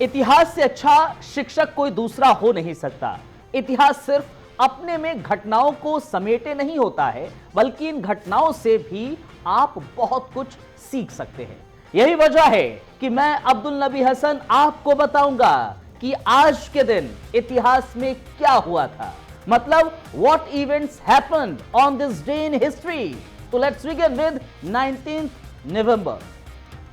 इतिहास से अच्छा शिक्षक कोई दूसरा हो नहीं सकता। इतिहास सिर्फ अपने में घटनाओं को समेटे नहीं होता है, बल्कि इन घटनाओं से भी आप बहुत कुछ सीख सकते हैं। यही वजह है कि मैं अब्दुल नबी हसन आपको बताऊंगा कि आज के दिन इतिहास में क्या हुआ था, मतलब what events happened on this day in history. तो लेट्स बिगिन विद 19 नवंबर।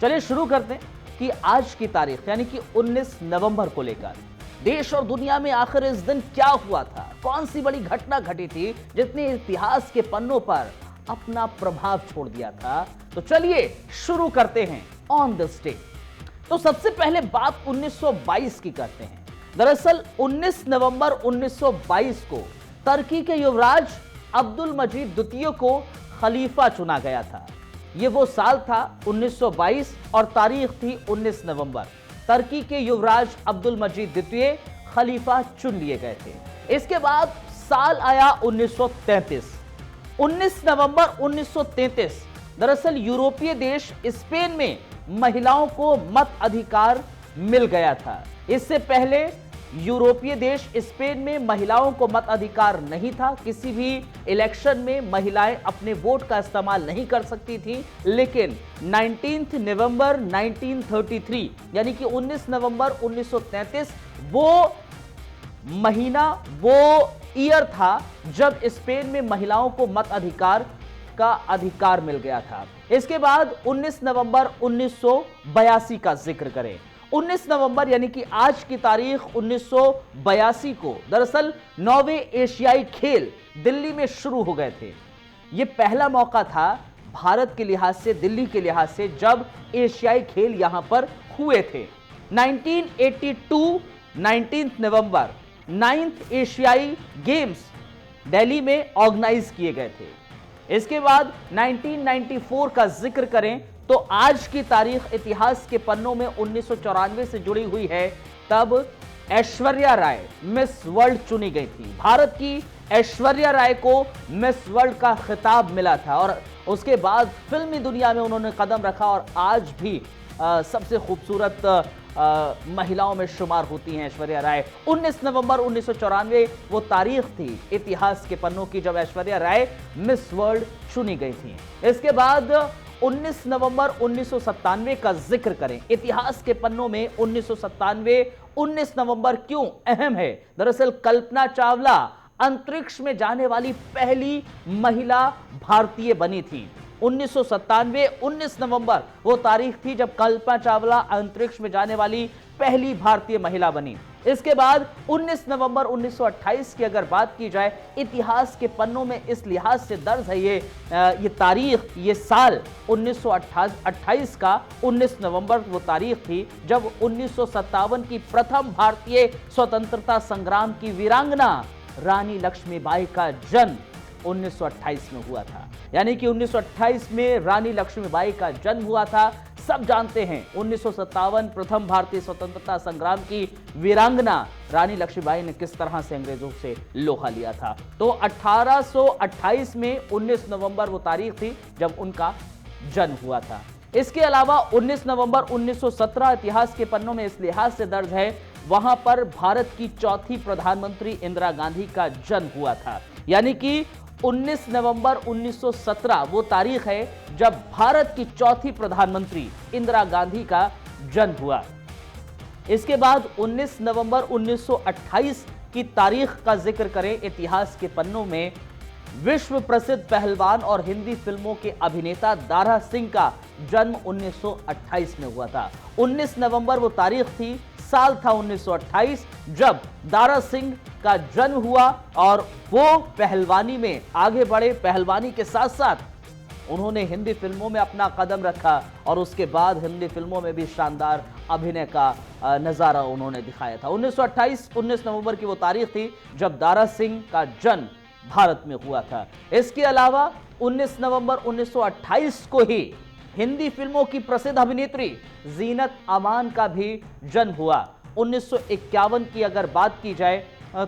चलिए शुरू करते हैं कि आज की तारीख यानी कि 19 नवंबर को लेकर देश और दुनिया में आखिर इस दिन क्या हुआ था, कौन सी बड़ी घटना घटी थी जिसने इतिहास के पन्नों पर अपना प्रभाव छोड़ दिया था। तो चलिए शुरू करते हैं ऑन दिस डे। तो सबसे पहले बात 1922 की करते हैं। दरअसल 19 नवंबर 1922 को तुर्की के युवराज अब्दुल मजीद द्वितीय को खलीफा चुना गया था। यह वो साल था 1922 और तारीख थी 19 नवंबर। तुर्की के युवराज अब्दुल मजीद द्वितीय खलीफा चुन लिए गए थे। इसके बाद साल आया 1933। 19 नवंबर 1933 दरअसल यूरोपीय देश स्पेन में महिलाओं को मत अधिकार मिल गया था। इससे पहले यूरोपीय देश स्पेन में महिलाओं को मत अधिकार नहीं था। किसी भी इलेक्शन में महिलाएं अपने वोट का इस्तेमाल नहीं कर सकती थी। लेकिन 19 नवंबर 1933 यानी कि 19 नवंबर 1933 वो महीना, वो ईयर था जब स्पेन में महिलाओं को मत अधिकार का अधिकार मिल गया था। इसके बाद 19 नवंबर 1982 का जिक्र करें। 19 नवंबर यानी कि आज की तारीख 1982 को दरअसल 9वें एशियाई खेल दिल्ली में शुरू हो गए थे। यह पहला मौका था भारत के लिहाज से, दिल्ली के लिहाज से, जब एशियाई खेल यहां पर हुए थे। 1982 19 नवंबर 9th एशियाई गेम्स दिल्ली में ऑर्गेनाइज किए गए थे। इसके बाद 1994 का जिक्र करें तो आज की तारीख इतिहास के पन्नों में 1994 से जुड़ी हुई है। तब ऐश्वर्या राय मिस वर्ल्ड चुनी गई थी। भारत की ऐश्वर्या राय को मिस वर्ल्ड का खिताब मिला था और उसके बाद फिल्मी दुनिया में उन्होंने कदम रखा और आज भी सबसे खूबसूरत महिलाओं में शुमार होती हैं ऐश्वर्या राय। 19 नवंबर 1994 वो तारीख थी इतिहास के पन्नों की जब ऐश्वर्या राय मिस वर्ल्ड चुनी गई थी। इसके बाद 19 नवंबर 1997 का जिक्र करें। इतिहास के पन्नों में 1997 19 नवंबर क्यों अहम है? दरअसल कल्पना चावला अंतरिक्ष में जाने वाली पहली महिला भारतीय बनी थी। 1997 19 नवंबर वो तारीख थी जब कल्पना चावला अंतरिक्ष में जाने वाली पहली भारतीय महिला बनी। इसके बाद 19 नवंबर 1928 की अगर बात की जाए, इतिहास के पन्नों में इस लिहाज से दर्ज है ये तारीख, ये साल 1928 का 19 नवंबर वो तारीख थी जब 1957 की प्रथम भारतीय स्वतंत्रता संग्राम की वीरांगना रानी लक्ष्मीबाई का जन्म 1928 में हुआ था। यानी कि 1928 में रानी लक्ष्मीबाई का जन्म हुआ था। सब जानते हैं 1957 प्रथम भारतीय स्वतंत्रता संग्राम की वीरांगना रानी लक्ष्मीबाई ने किस तरह से अंग्रेजों से लोहा लिया था। तो 1828 में 19 नवंबर वो तारीख थी जब उनका जन्म हुआ था। इसके अलावा 19 नवंबर 1917 इतिहास के पन्नों में इस लिहाज से दर्ज है, वहां पर भारत की चौथी प्रधानमंत्री इंदिरा गांधी का जन्म हुआ था। यानी कि 19 नवंबर 1917 वो तारीख है जब भारत की चौथी प्रधानमंत्री इंदिरा गांधी का जन्म हुआ। इसके बाद 19 नवंबर 1928 की तारीख का जिक्र करें इतिहास के पन्नों में, विश्व प्रसिद्ध पहलवान और हिंदी फिल्मों के अभिनेता दारा सिंह का जन्म 1928 में हुआ था। 19 नवंबर वो तारीख थी, साल था 1928 जब दारा सिंह का जन्म हुआ और वो पहलवानी में आगे बढ़े। पहलवानी के साथ साथ उन्होंने हिंदी फिल्मों में अपना कदम रखा और उसके बाद हिंदी फिल्मों में भी शानदार अभिनय का नजारा उन्होंने दिखाया था। 1928 19 नवंबर की वो तारीख थी जब दारा सिंह का जन्म भारत में हुआ था। इसके अलावा 19 नवंबर 1928 को ही हिंदी फिल्मों की प्रसिद्ध अभिनेत्री जीनत अमान का भी जन्म हुआ। 1951 की अगर बात की जाए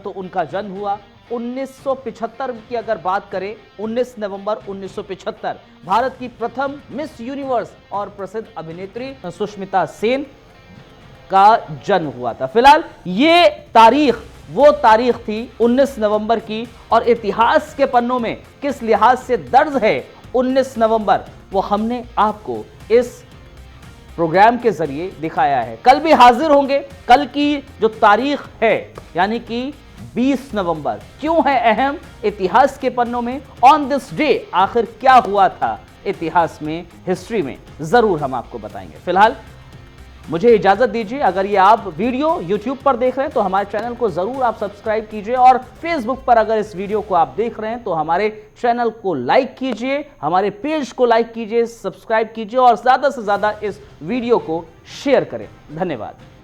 तो उनका जन्म हुआ। 1975 की अगर बात करें, 19 नवंबर 1975 भारत की प्रथम मिस यूनिवर्स और प्रसिद्ध अभिनेत्री सुष्मिता सेन का जन्म हुआ था। फिलहाल ये तारीख वो तारीख थी 19 नवंबर की, और इतिहास के पन्नों में किस लिहाज से दर्ज है 19 नवंबर, वो हमने आपको इस प्रोग्राम के जरिए दिखाया है। कल भी हाजिर होंगे। कल की जो तारीख है यानी कि 20 नवंबर क्यों है अहम इतिहास के पन्नों में, ऑन दिस डे आखिर क्या हुआ था इतिहास में, हिस्ट्री में, जरूर हम आपको बताएंगे। फिलहाल मुझे इजाजत दीजिए। अगर ये आप वीडियो YouTube पर देख रहे हैं तो हमारे चैनल को जरूर आप सब्सक्राइब कीजिए, और Facebook पर अगर इस वीडियो को आप देख रहे हैं तो हमारे चैनल को लाइक कीजिए, हमारे पेज को लाइक कीजिए, सब्सक्राइब कीजिए और ज्यादा से ज्यादा इस वीडियो को शेयर करें। धन्यवाद।